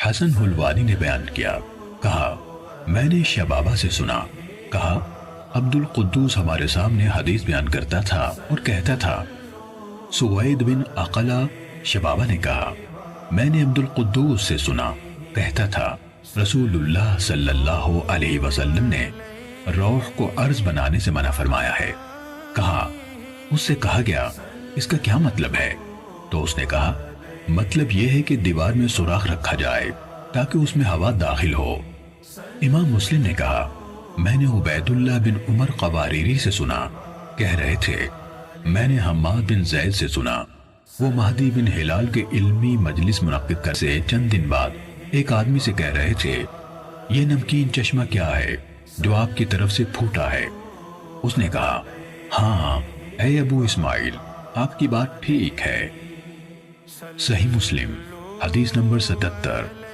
حسن حلوانی نے بیان کیا، کہا میں نے شبابہ سے سنا، کہا عبد القدوس ہمارے سامنے حدیث بیان کرتا تھا اور کہتا تھا۔ سوید بن عقلہ شبابہ نے کہا میں نے عبد القدوس سے سنا، کہتا تھا رسول اللہ صلی اللہ علیہ وسلم نے روح کو عرض بنانے سے منع فرمایا ہے۔ کہا اس سے کہا گیا اس کا کیا مطلب ہے؟ تو اس نے کہا مطلب یہ ہے کہ دیوار میں سوراخ رکھا جائے تاکہ اس میں ہوا داخل ہو۔ امام مسلم نے کہا میں نے عبید اللہ بن عمر قواریری سے سنا، کہہ رہے تھے میں نے حماد بن زید سے سنا، وہ مہدی بن ہلال کے علمی مجلس منعقد کر سے چند دن بعد ایک آدمی سے کہہ رہے تھے یہ نمکین چشمہ کیا ہے جو آپ کی طرف سے پھوٹا ہے؟ اس نے کہا ہاں اے ابو اسماعیل آپ کی بات ٹھیک ہے۔ صحیح مسلم حدیث نمبر 77۔